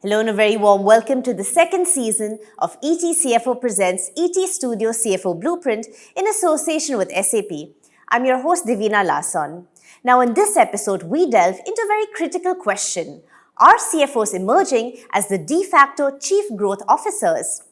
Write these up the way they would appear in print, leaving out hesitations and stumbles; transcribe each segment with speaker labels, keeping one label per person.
Speaker 1: Hello and a very warm welcome to the second season of ETCFO Presents ET Studio CFO Blueprint in association with SAP. I'm your host Divina Lasson. Now in this episode, we delve into a very critical question. Are CFOs emerging as the de facto chief growth officers?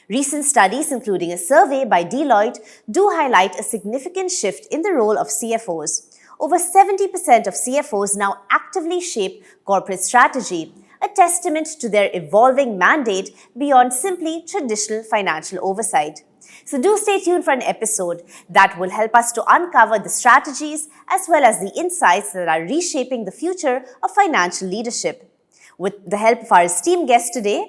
Speaker 1: Recent studies, including a survey by Deloitte, do highlight a significant shift in the role of CFOs. Over 70% of CFOs now actively shape corporate strategy, a testament to their evolving mandate beyond simply traditional financial oversight. So do stay tuned for an episode that will help us to uncover the strategies as well as the insights that are reshaping the future of financial leadership. With the help of our esteemed guest today,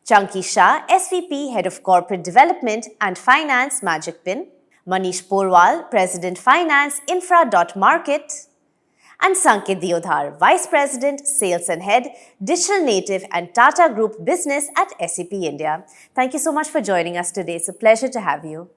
Speaker 1: Chunky Shah, SVP, Head of Corporate Development and Finance, Magic Pin, Manish Porwal, President Finance, Infra.Market, and Sanket Deodhar, Vice President, Sales and Head, Digital Native and Tata Group Business at SAP India. Thank you so much for joining us today. It's a pleasure to have you.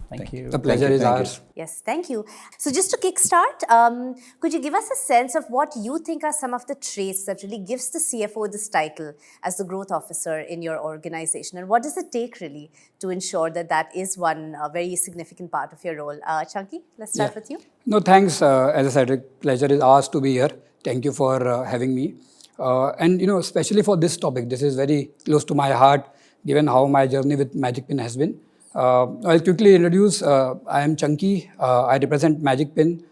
Speaker 2: Thank you.
Speaker 3: The pleasure is ours.
Speaker 1: Yes, thank you. So just to kickstart, could you give us a sense of what you think are some of the traits that really gives the CFO this title as the growth officer in your organization? And what does it take really to ensure that that is one very significant part of your role? Chunky, let's start with you.
Speaker 3: No, thanks. As I said, the pleasure is ours to be here. Thank you for having me. And especially for this topic, this is very close to my heart, given how my journey with Magic Pin has been. I'll quickly introduce. I am Chunky. I represent Magic Pin.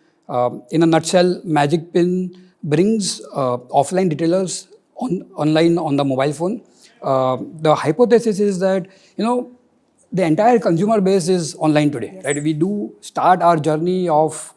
Speaker 3: In a nutshell, Magic Pin brings offline retailers online on the mobile phone. The hypothesis is that the entire consumer base is online today. Yes. Right? We do start our journey of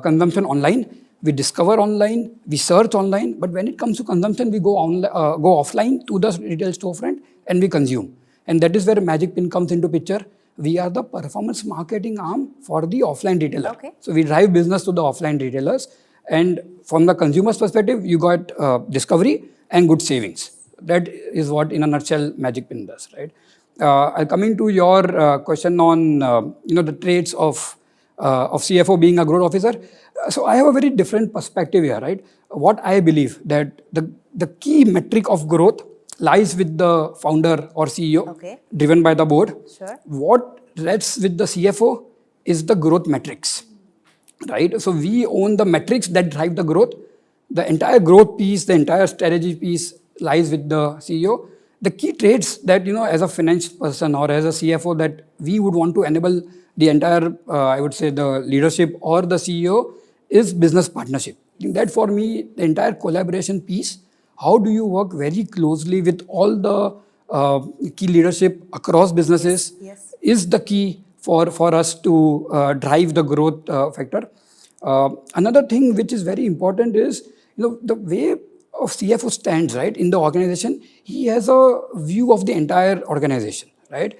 Speaker 3: consumption online. We discover online. We search online. But when it comes to consumption, we go offline to the retail storefront and we consume. And that is where Magic Pin comes into picture. We are the performance marketing arm for the offline retailer.
Speaker 1: Okay.
Speaker 3: So we drive business to the offline retailers. And from the consumer's perspective, you got discovery and good savings. That is what, in a nutshell, Magic Pin does. Right? I'll come into your question on the traits of CFO being a growth officer. So I have a very different perspective here. Right? What I believe that the key metric of growth lies with the founder or CEO, driven by the board.
Speaker 1: Sure.
Speaker 3: What rests with the CFO is the growth metrics, right? So we own the metrics that drive the growth. The entire growth piece, the entire strategy piece lies with the CEO. The key traits that, as a finance person or as a CFO that we would want to enable the entire, I would say the leadership or the CEO is business partnership. That for me, the entire collaboration piece. How do you work very closely with all the key leadership across businesses is the key for us to drive the growth factor. Another thing which is very important is, the way of CFO stands, right, in the organization, he has a view of the entire organization, right?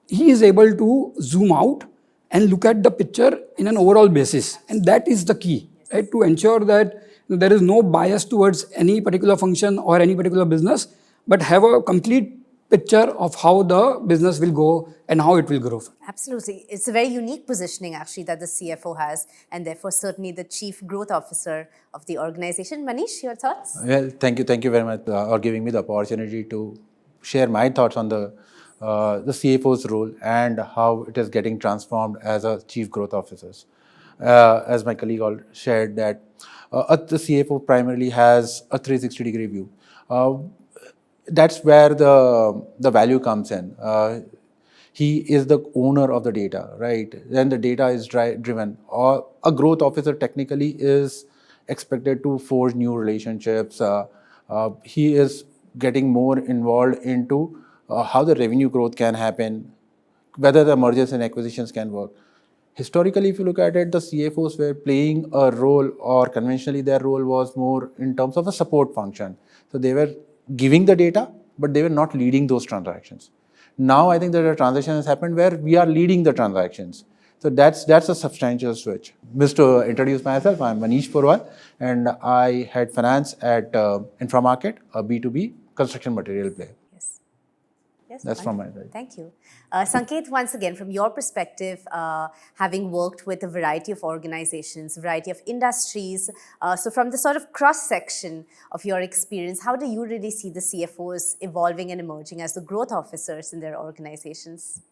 Speaker 3: He is able to zoom out and look at the picture in an overall basis. And that is the key, right, to ensure that there is no bias towards any particular function or any particular business, but have a complete picture of how the business will go and how it will grow.
Speaker 1: Absolutely. It's a very unique positioning actually that the CFO has, and therefore certainly the chief growth officer of the organization. Manish, your thoughts?
Speaker 2: Well, thank you very much for giving me the opportunity to share my thoughts on the CFO's role and how it is getting transformed as a chief growth officers. As my colleague all shared that the CFO primarily has a 360-degree view. That's where the value comes in. He is the owner of the data, right? Then the data is driven. Or a growth officer technically is expected to forge new relationships. He is getting more involved into how the revenue growth can happen, whether the mergers and acquisitions can work. Historically, if you look at it, the CFOs were playing a role, or conventionally their role was more in terms of a support function. So they were giving the data, but they were not leading those transactions. Now I think that a transition has happened where we are leading the transactions. So that's a substantial switch. Just to introduce myself, I'm Manish Porwal, and I head finance at Infra.Market, a B2B construction material player. That's from my side.
Speaker 1: Thank you. Sanket, once again, from your perspective, having worked with a variety of organizations, variety of industries, so from the sort of cross-section of your experience, how do you really see the CFOs evolving and emerging as the growth officers in their organizations?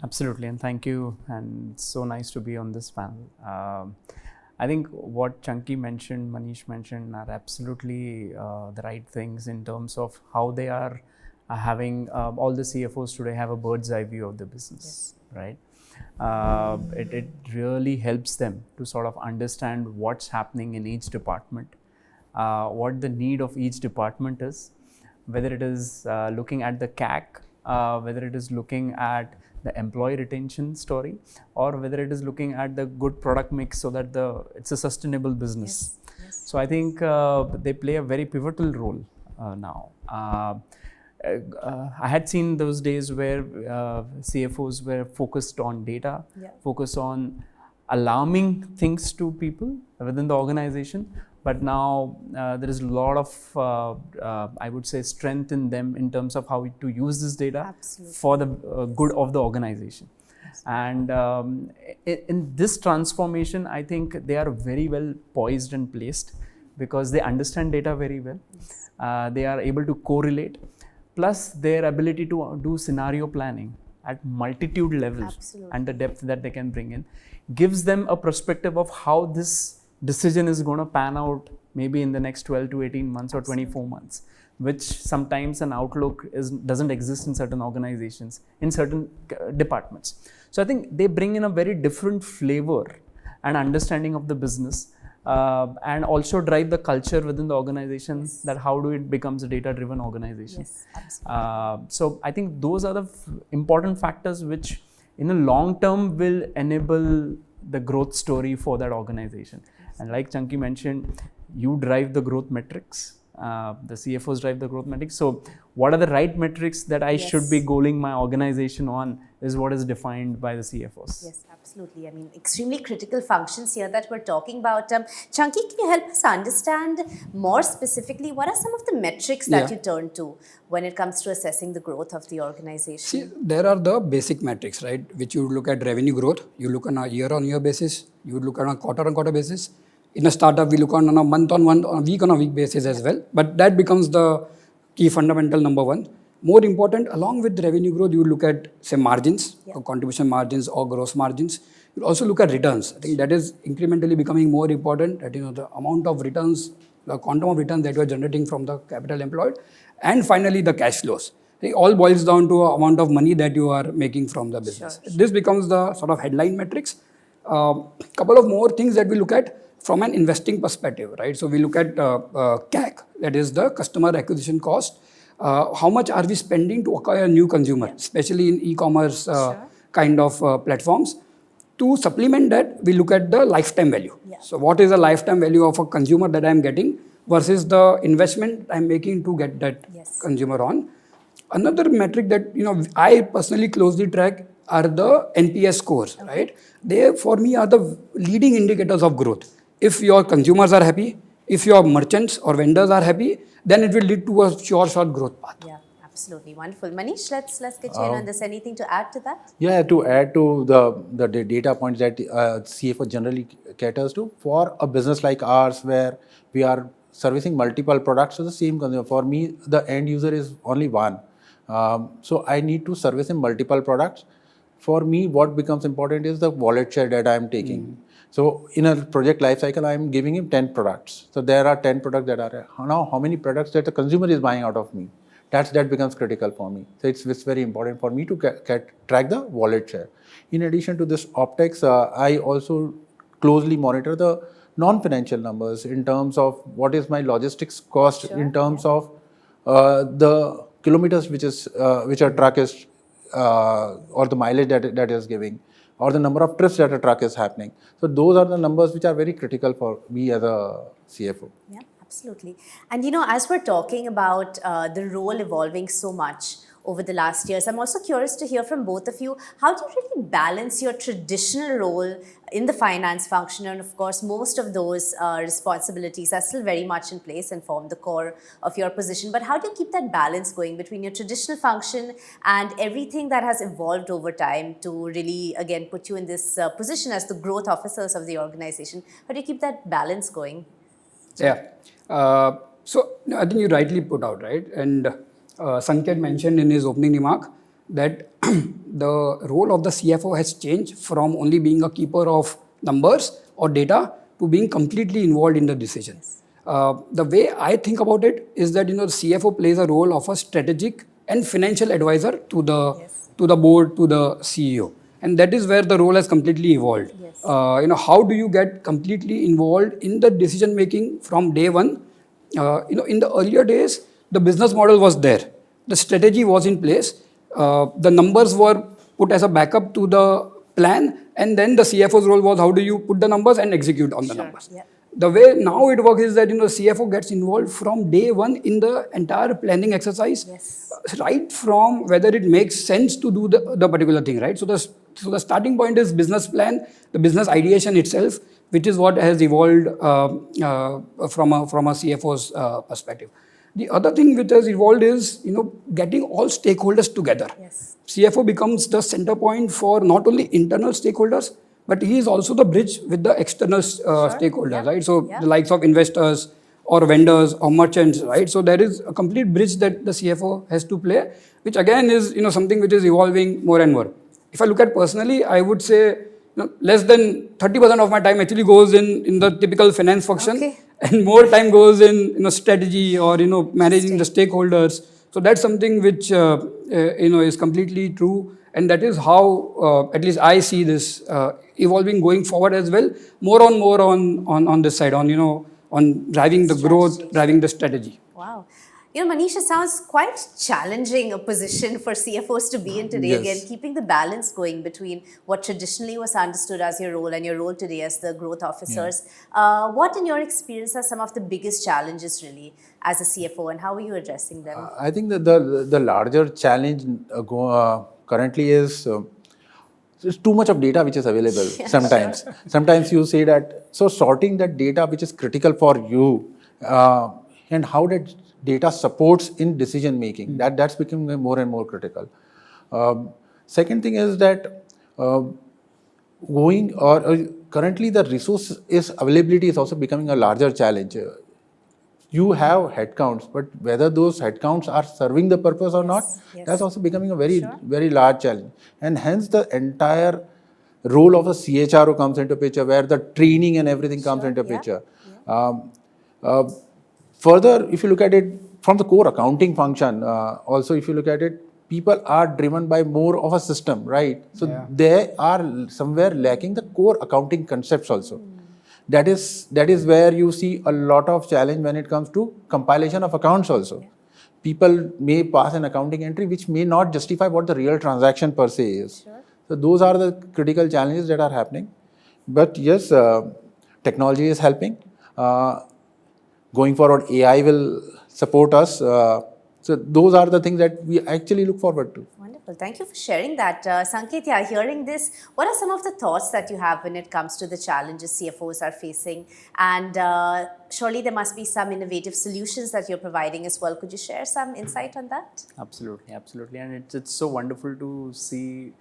Speaker 4: Absolutely, and thank you, and it's so nice to be on this panel. I think what Chunky mentioned, Manish mentioned are absolutely the right things in terms of how they are having all the CFOs today have a bird's eye view of the business, right? It really helps them to sort of understand what's happening in each department, what the need of each department is, whether it is looking at the CAC, whether it is looking at the employee retention story, or whether it is looking at the good product mix so that it's a sustainable business. So I think they play a very pivotal role now. I had seen those days where CFOs were focused on data, focused on alarming things to people within the organization. But now there is a lot of, I would say, strength in them in terms of how to use this data for the good of the organization. And in this transformation, I think they are very well poised and placed because they understand data very well. They are able to correlate, plus their ability to do scenario planning at multitude levels and the depth that they can bring in gives them a perspective of how this decision is going to pan out maybe in the next 12 to 18 months or 24 months, which sometimes an outlook doesn't exist in certain organizations, in certain departments. So I think they bring in a very different flavor and understanding of the business, and also drive the culture within the organization, that how do it becomes a data-driven organization. So I think those are the important factors which in the long term will enable the growth story for that organization. And like Chunky mentioned, you drive the growth metrics, the CFOs drive the growth metrics. So what are the right metrics that I should be goaling my organization on is what is defined by the CFOs.
Speaker 1: Yes, absolutely. I mean, extremely critical functions here that we're talking about. Chunky, can you help us understand more specifically what are some of the metrics that you turn to when it comes to assessing the growth of the organization?
Speaker 3: See, there are the basic metrics, right, which you look at revenue growth, you look on a year-on-year basis, you would look on a quarter-on-quarter basis. In a startup, we look on a month-on-month, on a week-on-a-week basis as well. But that becomes the key fundamental number one. More important, along with the revenue growth, you look at, say, margins, or contribution margins or gross margins. You also look at returns. I think that is incrementally becoming more important, that the amount of returns, the quantum of returns that you are generating from the capital employed. And finally, the cash flows. It all boils down to the amount of money that you are making from the business. This becomes the sort of headline metrics. Couple of more things that we look at from an investing perspective, right? So we look at CAC, that is the customer acquisition cost. How much are we spending to acquire a new consumer, especially in e-commerce kind of platforms? To supplement that, we look at the lifetime value. So what is the lifetime value of a consumer that I'm getting versus the investment I'm making to get that consumer on? Another metric that I personally closely track are the NPS scores, right? They, for me, are the leading indicators of growth. If your consumers are happy, if your merchants or vendors are happy, then it will lead to a sure shot growth path.
Speaker 1: Yeah, absolutely. Wonderful. Manish, let's get you in on this. Anything to add to that?
Speaker 2: Yeah, to add to the data points that CFO generally caters to, for a business like ours where we are servicing multiple products to the same consumer. For me, the end user is only one. So I need to service him multiple products. For me, what becomes important is the wallet share that I am taking. So in a project life cycle, I am giving him 10 products. So there are 10 products that are, now how many products that the consumer is buying out of me? That becomes critical for me. So it's very important for me to track the wallet share. In addition to this optics, I also closely monitor the non-financial numbers in terms of what is my logistics cost, in terms of the kilometers which a truck is, or the mileage that is giving, or the number of trips that a truck is happening. So those are the numbers which are very critical for me as a CFO.
Speaker 1: Yeah, absolutely. And as we're talking about the role evolving so much over the last years. I'm also curious to hear from both of you, how do you really balance your traditional role in the finance function? And of course, most of those responsibilities are still very much in place and form the core of your position. But how do you keep that balance going between your traditional function and everything that has evolved over time to really, again, put you in this position as the growth officers of the organization? How do you keep that balance going?
Speaker 3: Yeah. So I think you rightly put out, right? And Sanket mentioned in his opening remark that the role of the CFO has changed from only being a keeper of numbers or data to being completely involved in the decision. The way I think about it is that the CFO plays a role of a strategic and financial advisor to the board, to the CEO, and that is where the role has completely evolved.
Speaker 1: Yes.
Speaker 3: How do you get completely involved in the decision making from day one? In the earlier days, the business model was there, the strategy was in place, the numbers were put as a backup to the plan, and then the CFO's role was how do you put the numbers and execute on the numbers.
Speaker 1: Yeah.
Speaker 3: The way now it works is that CFO gets involved from day one in the entire planning exercise,
Speaker 1: Yes.
Speaker 3: right from whether it makes sense to do the particular thing, right? So the starting point is business plan, the business ideation itself, which is what has evolved from a CFO's perspective. The other thing which has evolved is getting all stakeholders together.
Speaker 1: Yes.
Speaker 3: CFO becomes the center point for not only internal stakeholders, but he is also the bridge with the external stakeholders,
Speaker 1: Yeah.
Speaker 3: right? So
Speaker 1: Yeah.
Speaker 3: the likes of investors or vendors or merchants, right? So there is a complete bridge that the CFO has to play, which again is something which is evolving more and more. If I look at personally, I would say less than 30% of my time actually goes in the typical finance function,
Speaker 1: Okay.
Speaker 3: and more time goes in strategy or managing the stakeholders. So that's something which is completely true, and that is how at least I see this evolving going forward as well. More on this side, on driving the growth, driving the strategy.
Speaker 1: Wow. Manish, it sounds quite challenging a position for CFOs to be in today.
Speaker 2: Yes.
Speaker 1: Again, keeping the balance going between what traditionally was understood as your role and your role today as the growth officers. What, in your experience, are some of the biggest challenges really as a CFO, and how are you addressing them?
Speaker 2: I think that the larger challenge currently is there's too much of data which is available sometimes. Sometimes you say that, so sorting that data which is critical for you and how that data supports in decision making, that's becoming more and more critical. Second thing is that currently the resource availability is also becoming a larger challenge. You have headcounts, but whether those headcounts are serving the purpose or not,
Speaker 1: yes.
Speaker 2: that's also becoming a very large challenge. And hence the entire role of a CHRO comes into picture, where the training and everything comes into picture. Further, if you look at it from the core accounting function, also if you look at it, people are driven by more of a system, right? So they are somewhere lacking the core accounting concepts also. That is where you see a lot of challenge when it comes to compilation of accounts also. People may pass an accounting entry which may not justify what the real transaction per se is. So those are the critical challenges that are happening. But yes, technology is helping. Going forward, AI will support us. So those are the things that we actually look forward to.
Speaker 1: Wonderful. Thank you for sharing that. Sanket, hearing this, what are some of the thoughts that you have when it comes to the challenges CFOs are facing? And surely there must be some innovative solutions that you're providing as well. Could you share some insight on that?
Speaker 4: Absolutely. And it's so wonderful to see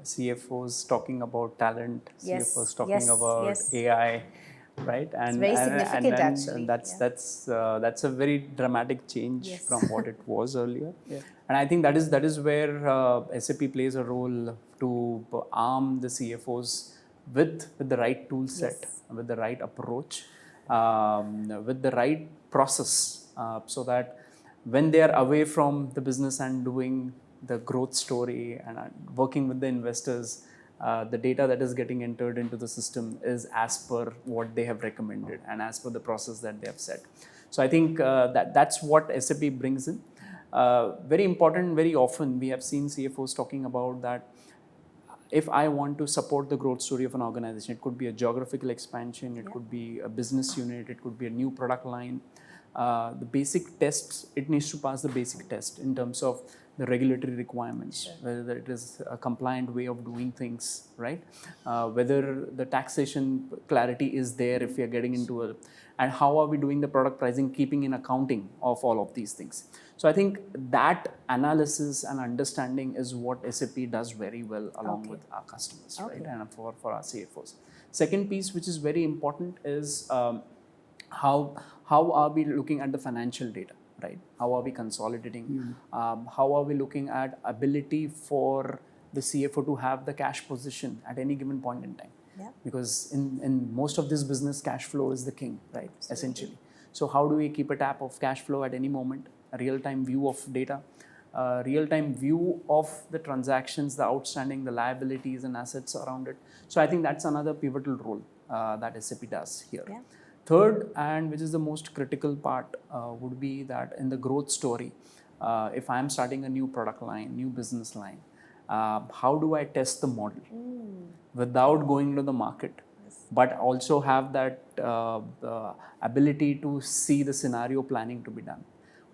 Speaker 4: CFOs talking about talent,
Speaker 1: Yes,
Speaker 4: CFOs talking
Speaker 1: yes,
Speaker 4: about
Speaker 1: yes.
Speaker 4: AI, right? And
Speaker 1: very significant, actually.
Speaker 4: that's a very dramatic change from what it was earlier. And I think that is where SAP plays a role to arm the CFOs with the right tool set, with the right approach, with the right process, so that when they are away from the business and doing the growth story and working with the investors, the data that is getting entered into the system is as per what they have recommended and as per the process that they have set. So I think that's what SAP brings in. Very important, very often we have seen CFOs talking about that if I want to support the growth story of an organization, it could be a geographical expansion, it could be a business unit, it could be a new product line. the basic tests, it needs to pass the basic test in terms of the regulatory requirements, whether it is a compliant way of doing things, right? Whether the taxation clarity is there if we are getting into a, and how are we doing the product pricing, keeping in accounting of all of these things. So I think that analysis and understanding is what SAP does very well along with our customers, right? And for our CFOs. Second piece, which is very important, is how are we looking at the financial data, right? How are we consolidating? How are we looking at ability for the CFO to have the cash position at any given point in time?
Speaker 1: Yeah.
Speaker 4: Because in most of this business, cash flow is the king, right? Absolutely. Essentially. So how do we keep a tap of cash flow at any moment, a real-time view of data, a real-time view of the transactions, the outstanding, the liabilities and assets around it. So I think that's another pivotal role that SAP does here.
Speaker 1: Yeah.
Speaker 4: Third, and which is the most critical part, would be that in the growth story, if I'm starting a new product line, new business line, how do I test the model without going to the market, but also have that ability to see the scenario planning to be done?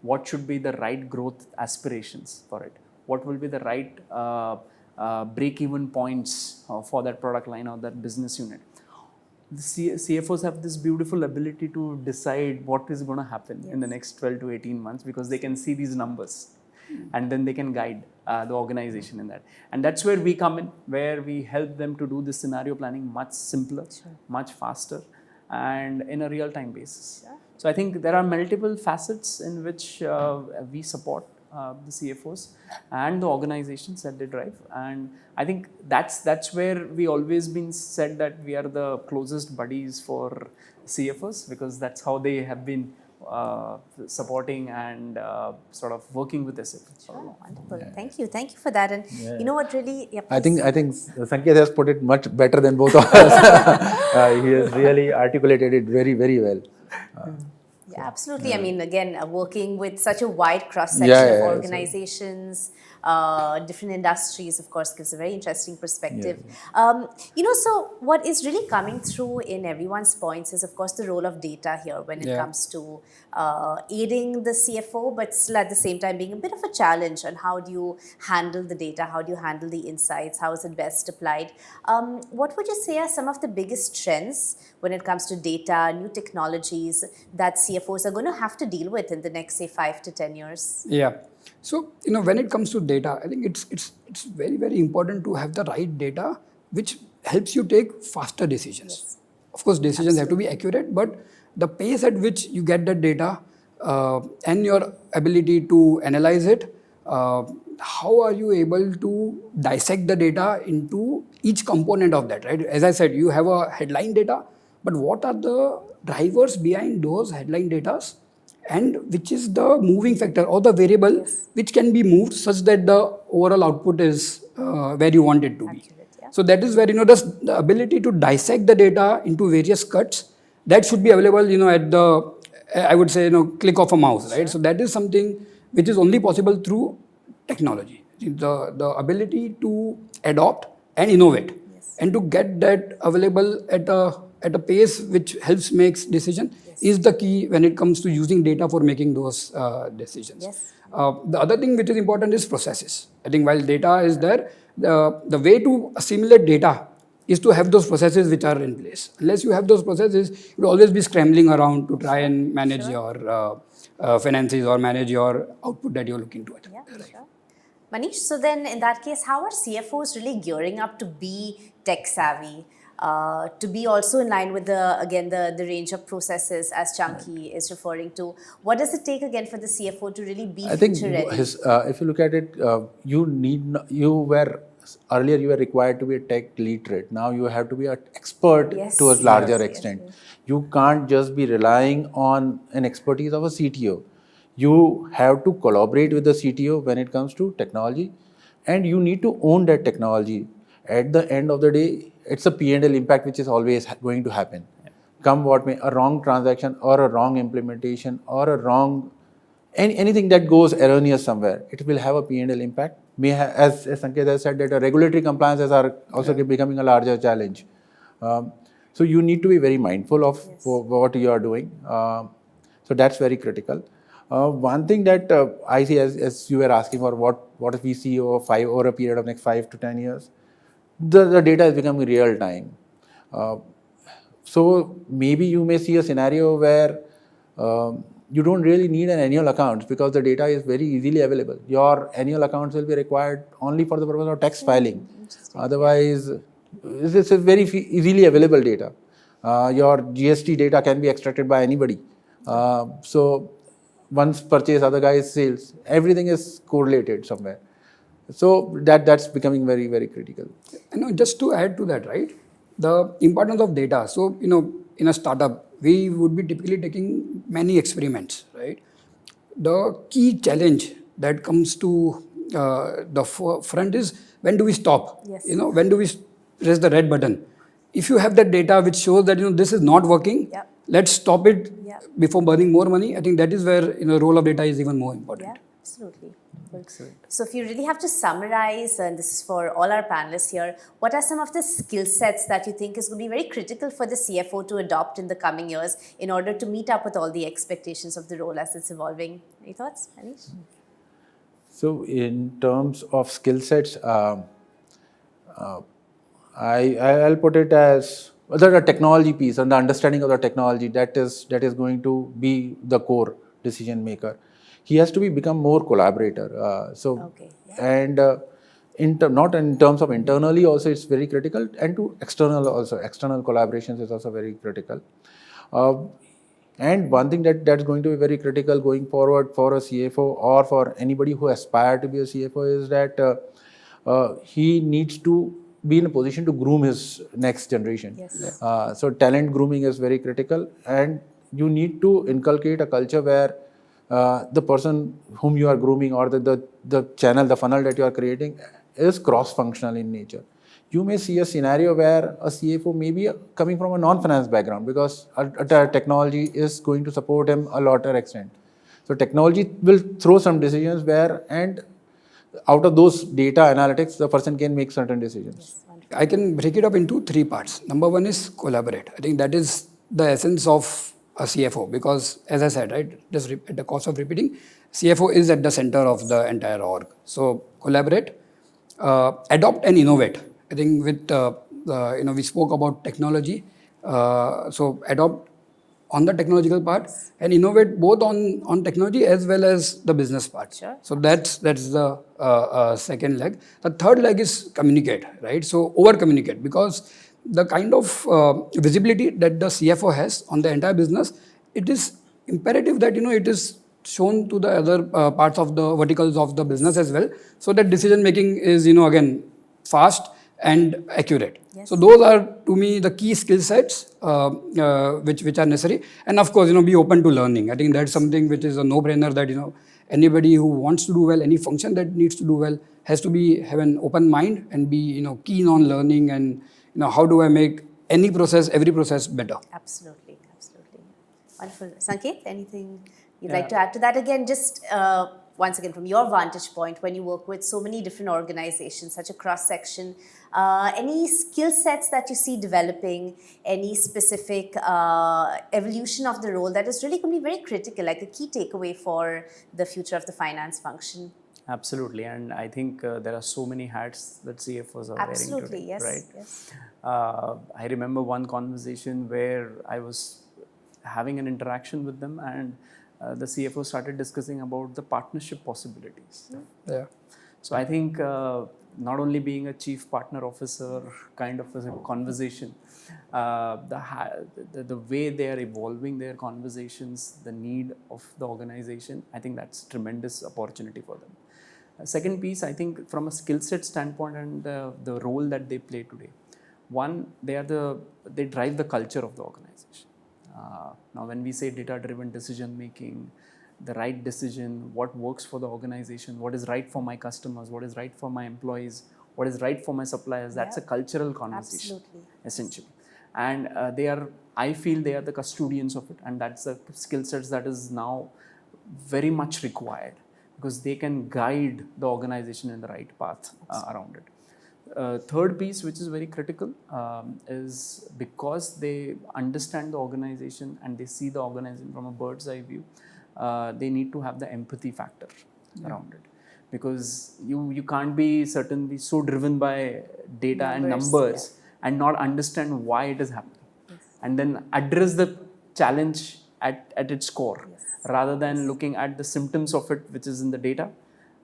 Speaker 4: What should be the right growth aspirations for it? What will be the right break-even points for that product line or that business unit? The CFOs have this beautiful ability to decide what is going to happen in the next 12 to 18 months, because they can see these numbers and then they can guide the organization in that. And that's where we come in, where we help them to do this scenario planning much simpler, much faster, and in a real-time basis. So I think there are multiple facets in which we support the CFOs and the organizations that they drive, and I think that's where we always been said that we are the closest buddies for CFOs, because that's how they have been supporting and sort of working with SAP.
Speaker 1: Oh, wonderful. Yeah. Thank you for that. And you know what really... Yeah,
Speaker 2: I think Sanket has put it much better than both of us. He has really articulated it very, very well.
Speaker 1: Yeah, absolutely. I mean, again, working with such a wide cross-section of organizations, different industries, of course, gives a very interesting perspective. So what is really coming through in everyone's points is, of course, the role of data here when it comes to aiding the CFO, but still at the same time being a bit of a challenge on how do you handle the data, how do you handle the insights, how is it best applied. What would you say are some of the biggest trends when it comes to data, new technologies that CFOs are going to have to deal with in the next, say, 5 to 10 years?
Speaker 3: Yeah. So, when it comes to data, I think it's very, very important to have the right data, which helps you take faster decisions.
Speaker 1: Yes.
Speaker 3: Of course, decisions have to be accurate, but the pace at which you get that data and your ability to analyze it, how are you able to dissect the data into each component of that, right? As I said, you have a headline data, but what are the drivers behind those headline data, and which is the moving factor or the variable which can be moved such that the overall output is where you want it to be. So that is where, the ability to dissect the data into various cuts, that should be available, at the, I would say, click of a mouse, right? So that is something which is only possible through technology. The ability to adopt and innovate and to get that available at a pace which helps makes decision is the key when it comes to using data for making those decisions. The other thing which is important is processes. I think while data is there, the way to assimilate data is to have those processes which are in place. Unless you have those processes, you will always be scrambling around to try and manage your finances or manage your output that you're looking to.
Speaker 1: Manish, so then in that case, how are CFOs really gearing up to be tech savvy? To be also in line with the range of processes as Chunky is referring to. What does it take again for the CFO to really be future ready?
Speaker 2: If you look at it, earlier you were required to be a tech literate. Now you have to be an expert to a larger extent. You can't just be relying on an expertise of a CTO. You have to collaborate with the CTO when it comes to technology, and you need to own that technology. At the end of the day, it's a P&L impact which is always going to happen. Come what may, a wrong transaction or a wrong implementation or a wrong, anything that goes erroneous somewhere, it will have a P&L impact. As Sanket has said, that regulatory compliances are also becoming a larger challenge. So you need to be very mindful of what you are doing. So that's very critical. One thing that I see, as you were asking for, what if we see over a period of next 5 to 10 years, the data is becoming real time. So maybe you may see a scenario where you don't really need an annual account because the data is very easily available. Your annual accounts will be required only for the purpose of tax filing. Otherwise, it's a very easily available data. Your GST data can be extracted by anybody. So once purchase, other guys sales, everything is correlated somewhere. So that's becoming very, very critical.
Speaker 3: Just to add to that, right? The importance of data. So, in a startup, we would be typically taking many experiments, right? The key challenge that comes to the front is, when do we stop?
Speaker 1: Yes.
Speaker 3: When do we press the red button? If you have that data which shows that this is not working,
Speaker 1: Yep.
Speaker 3: let's stop it
Speaker 1: Yep.
Speaker 3: before burning more money. I think that is where the role of data is even more important.
Speaker 1: Yeah, absolutely. So if you really have to summarize, and this is for all our panelists here, what are some of the skill sets that you think is going to be very critical for the CFO to adopt in the coming years in order to meet up with all the expectations of the role as it's evolving? Any thoughts, Manish?
Speaker 2: So in terms of skill sets, I'll put it as the technology piece and the understanding of the technology that is going to be the core decision maker. He has to become more collaborator.
Speaker 1: Okay, yeah.
Speaker 2: And not in terms of internally also it's very critical, and to external also. External collaborations is also very critical. And one thing that's going to be very critical going forward for a CFO or for anybody who aspire to be a CFO is that he needs to be in a position to groom his next generation.
Speaker 1: Yes.
Speaker 2: So talent grooming is very critical, and you need to inculcate a culture where the person whom you are grooming, or the channel, the funnel that you are creating, is cross-functional in nature. You may see a scenario where a CFO may be coming from a non-finance background because technology is going to support him a lot extent. So technology will throw some decisions and out of those data analytics, the person can make certain decisions.
Speaker 3: I can break it up into 3 parts. Number 1 is collaborate. I think that is the essence of a CFO, because as I said, right, just at the cost of repeating, CFO is at the center of the entire org. So collaborate, adopt and innovate. I think with we spoke about technology, so adopt on the technological part and innovate both on technology as well as the business part.
Speaker 1: Sure.
Speaker 3: So that's the second leg. The third leg is communicate, right? So over communicate, because the kind of visibility that the CFO has on the entire business, it is imperative that it is shown to the other parts of the verticals of the business as well, so that decision making is again fast and accurate.
Speaker 1: Yes.
Speaker 3: So those are, to me, the key skill sets which are necessary, and of course be open to learning. I think that's something which is a no-brainer, that anybody who wants to do well, any function that needs to do well, has to have an open mind and be keen on learning, and how do I make every process better.
Speaker 1: Absolutely. Wonderful. Sanket, anything you'd like to add to that? Again, just once again, from your vantage point, when you work with so many different organizations, such a cross-section, any skill sets that you see developing, any specific evolution of the role that is really going to be very critical, like a key takeaway for the future of the finance function?
Speaker 4: Absolutely, and I think there are so many hats that CFOs are wearing today,
Speaker 1: yes,
Speaker 4: right?
Speaker 1: Yes.
Speaker 4: I remember one conversation where I was having an interaction with them, and the CFO started discussing about the partnership possibilities.
Speaker 3: Yeah.
Speaker 4: So I think not only being a chief partner officer kind of a conversation, the way they are evolving their conversations, the need of the organization, I think that's tremendous opportunity for them. Second piece, I think from a skill set standpoint and the role that they play today. One, they drive the culture of the organization. Now, when we say data-driven decision making, the right decision, what works for the organization, what is right for my customers, what is right for my employees, what is right for my suppliers, that's a cultural conversation, essentially. And I feel they are the custodians of it, and that's the skill sets that is now very much required, because they can guide the organization in the right path around it. Third piece, which is very critical, is because they understand the organization and they see the organization from a bird's eye view, they need to have the empathy factor around it. Because you can't be certainly so driven by data and numbers and not understand why it is happening. And then address the challenge at its core, rather than looking at the symptoms of it, which is in the data,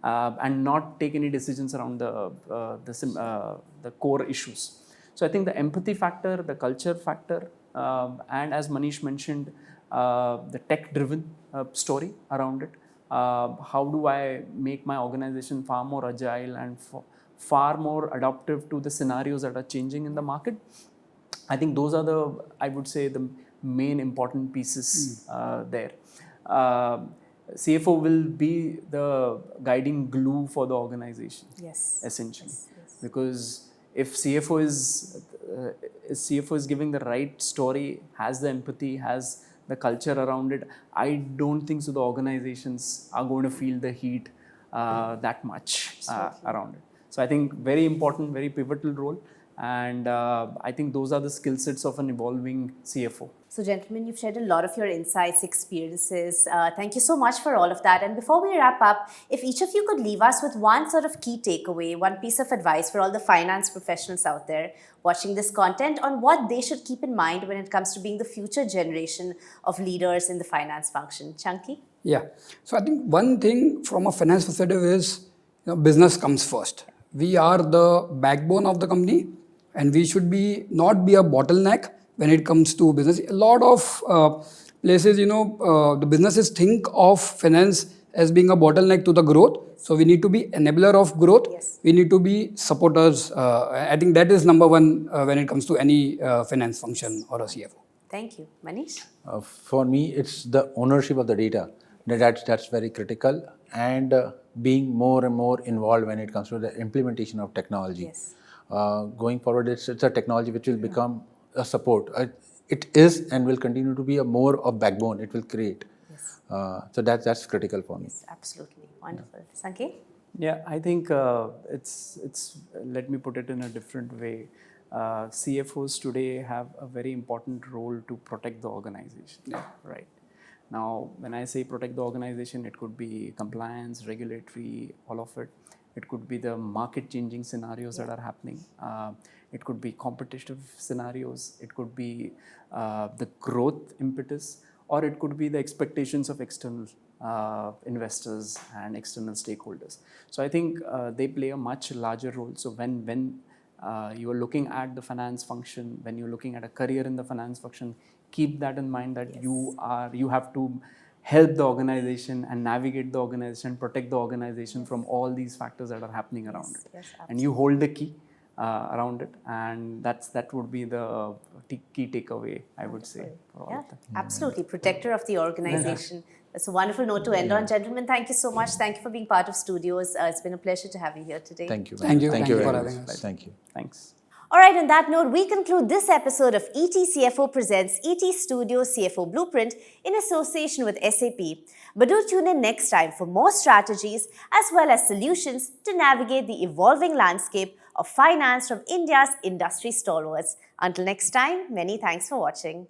Speaker 4: and not take any decisions around the core issues. So I think the empathy factor, the culture factor, and as Manish mentioned, the tech-driven story around it. How do I make my organization far more agile and far more adaptive to the scenarios that are changing in the market? I think those are I would say, the main important pieces there. CFO will be the guiding glue for the organization, essentially. Because if CFO is giving the right story, has the empathy, has the culture around it, I don't think so the organizations are going to feel the heat that much around it. So I think very important, very pivotal role. And I think those are the skill sets of an evolving CFO.
Speaker 1: So gentlemen, you've shared a lot of your insights, experiences. Thank you so much for all of that. And before we wrap up, if each of you could leave us with one sort of key takeaway, one piece of advice for all the finance professionals out there watching this content on what they should keep in mind when it comes to being the future generation of leaders in the finance function. Chunky?
Speaker 3: Yeah. So I think one thing from a finance perspective is, business comes first. We are the backbone of the company, and we should not be a bottleneck when it comes to business. A lot of places, the businesses think of finance as being a bottleneck to the growth. So we need to be enabler of growth. We need to be supporters. I think that is number one when it comes to any finance function or a CFO.
Speaker 1: Thank you. Manish?
Speaker 2: For me, it's the ownership of the data. That's very critical. And being more and more involved when it comes to the implementation of technology. Going forward, it's a technology which will become a support. It is and will continue to be a more of backbone it will create. So that's critical for me.
Speaker 1: Yes, absolutely. Wonderful. Sanket?
Speaker 4: Yeah, I think it's let me put it in a different way. CFOs today have a very important role to protect the organization. Right. Now, when I say protect the organization, it could be compliance, regulatory, all of it. It could be the market-changing scenarios that are happening. It could be competitive scenarios. It could be the growth impetus, or it could be the expectations of external investors and external stakeholders. So I think they play a much larger role. So when you are looking at the finance function, when you're looking at a career in the finance function, keep that in mind that you have to help the organization and navigate the organization, protect the organization from all these factors that are happening around it. And you hold the key around it, and that would be the key takeaway, I would say. For all of that.
Speaker 1: Absolutely. Protector of the organization. That's a wonderful note to end on. Gentlemen, thank you so much. Thank you for being part of Studios. It's been a pleasure to have you here today.
Speaker 2: Thank you.
Speaker 3: Thank you.
Speaker 2: Thank you
Speaker 3: for
Speaker 2: very
Speaker 3: having
Speaker 2: much.
Speaker 3: us.
Speaker 2: Thank you.
Speaker 4: Thanks.
Speaker 1: All right, on that note, we conclude this episode of ETCFO Presents ET Studio CFO Blueprint in association with SAP. But do tune in next time for more strategies as well as solutions to navigate the evolving landscape of finance from India's industry stalwarts. Until next time, many thanks for watching.